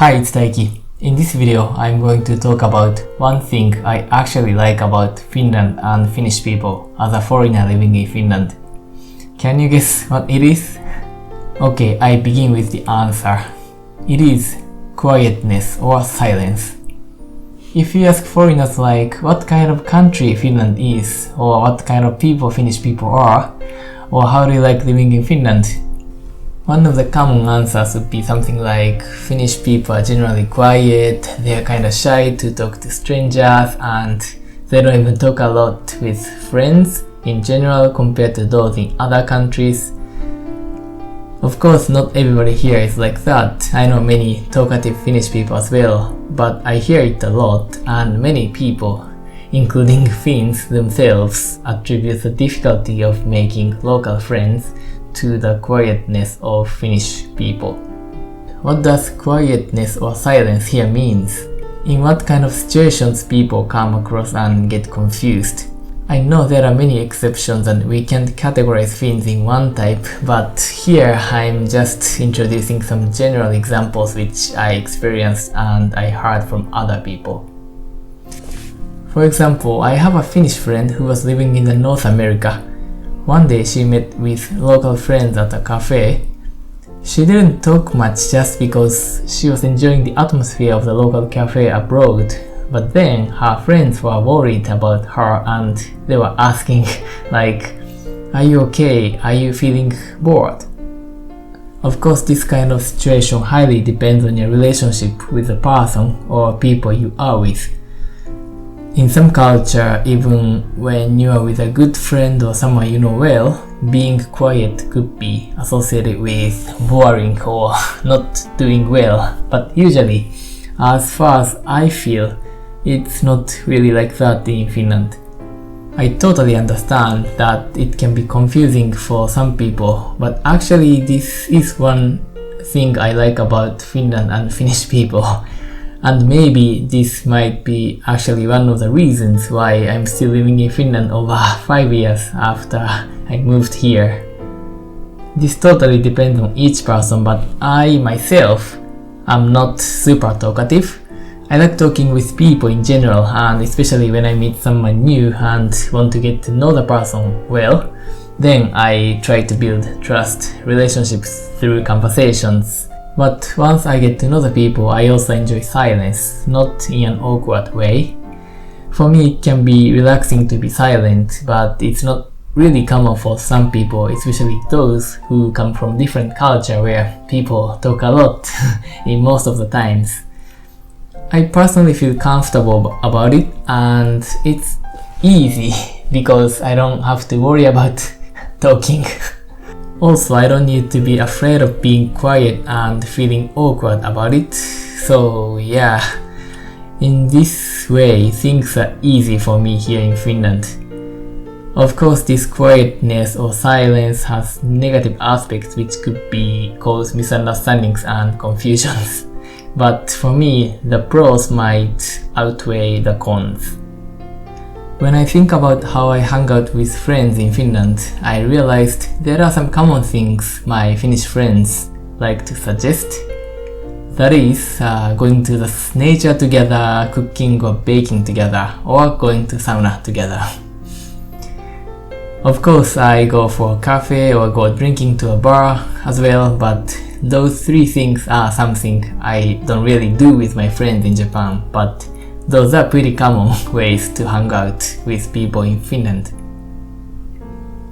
Hi, it's Daiki. In this video, I'm going to talk about one thing I actually like about Finland and Finnish people as a foreigner living in Finland. Can you guess what it is? Okay, I begin with the answer. It is quietness or silence. If you ask foreigners like what kind of country Finland is, or what kind of people Finnish people are, or how do you like living in Finland, one of the common answers would be something like Finnish people are generally quiet, they are kind of shy to talk to strangers, and they don't even talk a lot with friends in general compared to those in other countries. Of course, not everybody here is like that. I know many talkative Finnish people as well, but I hear it a lot, and many people, including Finns themselves, attribute the difficulty of making local friends to the quietness of Finnish people. What does quietness or silence here means? In what kind of situations people come across and get confused? I know there are many exceptions and we can't categorize Finns in one type, but here I'm just introducing some general examples which I experienced and I heard from other people. For example, I have a Finnish friend who was living in North America. One day she met with local friends at a cafe. She didn't talk much just because she was enjoying the atmosphere of the local cafe abroad. But then her friends were worried about her and they were asking like, "Are you okay? Are you feeling bored?" Of course, this kind of situation highly depends on your relationship with the person or people you are with. In some culture, even when you are with a good friend or someone you know well, being quiet could be associated with boring or not doing well. But usually, as far as I feel, it's not really like that in Finland. I totally understand that it can be confusing for some people, but actually this is one thing I like about Finland and Finnish people. And maybe this might be actually one of the reasons why I'm still living in Finland over 5 years after I moved here. This totally depends on each person, but I myself am not super talkative. I like talking with people in general, and especially when I meet someone new and want to get to know the person well, then I try to build trust relationships through conversations. But once I get to know the people, I also enjoy silence, not in an awkward way. For me, it can be relaxing to be silent, but it's not really common for some people, especially those who come from different culture where people talk a lot in most of the times. I personally feel comfortable about it, and it's easy because I don't have to worry about talking. Also, I don't need to be afraid of being quiet and feeling awkward about it. So yeah, in this way, things are easy for me here in Finland. Of course, this quietness or silence has negative aspects which could cause misunderstandings and confusions. But for me, the pros might outweigh the cons. When I think about how I hang out with friends in Finland, I realized there are some common things my Finnish friends like to suggest. That is, going to the nature together, cooking or baking together, or going to sauna together. Of course, I go for a cafe or go drinking to a bar as well, but those three things are something I don't really do with my friends in Japan, but those are pretty common ways to hang out with people in Finland.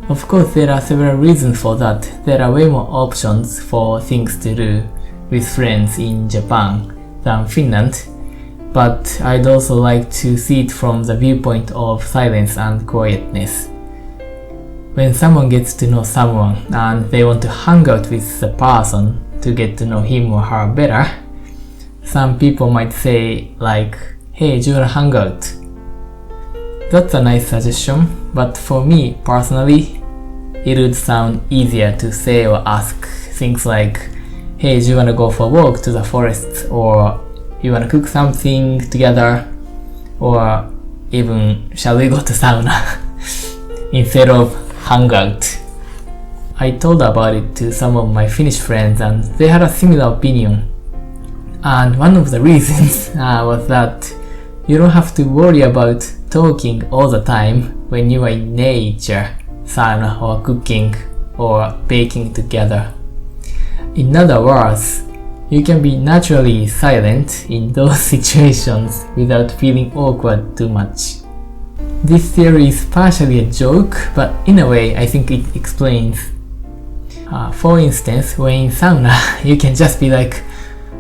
Of course, there are several reasons for that. There are way more options for things to do with friends in Japan than Finland, but I'd also like to see it from the viewpoint of silence and quietness. When someone gets to know someone and they want to hang out with the person to get to know him or her better, some people might say like, "Hey, do you wanna hang out?" That's a nice suggestion, but for me personally, it would sound easier to say or ask things like, "Hey, do you wanna go for a walk to the forest?" or "You wanna cook something together?" or even "Shall we go to sauna?" instead of hang out. I told about it to some of my Finnish friends and they had a similar opinion. And one of the reasons was that you don't have to worry about talking all the time when you are in nature, sauna or cooking or baking together. In other words, you can be naturally silent in those situations without feeling awkward too much. This theory is partially a joke, but in a way I think it explains. For instance, when in sauna, you can just be like,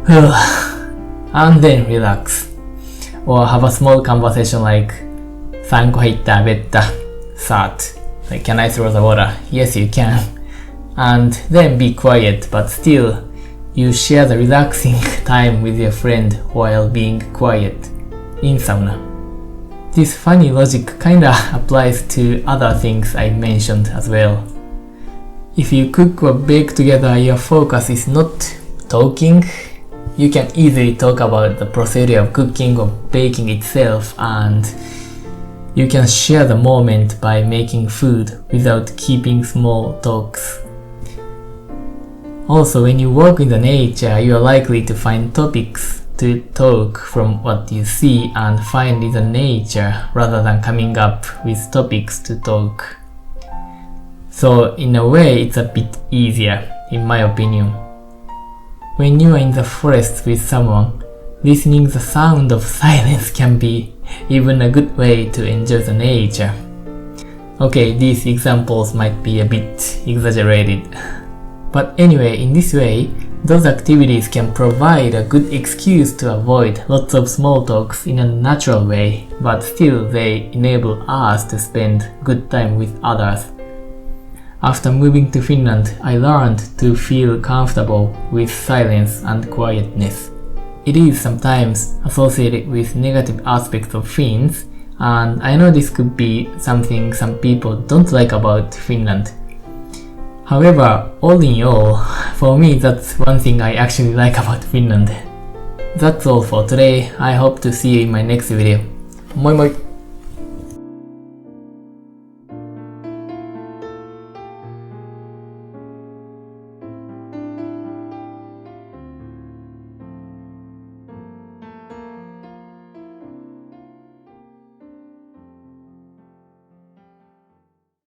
and then relax. Or have a small conversation like, 3個入ったベッタ start. Like, can I throw the water? Yes, you can. And then be quiet, but still, you share the relaxing time with your friend while being quiet in sauna. This funny logic kinda applies to other things I mentioned as well. If you cook or bake together, your focus is not talking. You can easily talk about the procedure of cooking or baking itself, and you can share the moment by making food without keeping small talks. Also, when you walk in the nature, you are likely to find topics to talk from what you see and find in the nature rather than coming up with topics to talk. So in a way, it's a bit easier, in my opinion. When you are in the forest with someone, listening the sound of silence can be even a good way to enjoy the nature. Okay, these examples might be a bit exaggerated. But anyway, in this way, those activities can provide a good excuse to avoid lots of small talks in a natural way, but still they enable us to spend good time with others. After moving to Finland, I learned to feel comfortable with silence and quietness. It is sometimes associated with negative aspects of Finns, and I know this could be something some people don't like about Finland. However, all in all, for me that's one thing I actually like about Finland. That's all for today. I hope to see you in my next video. Moi moi!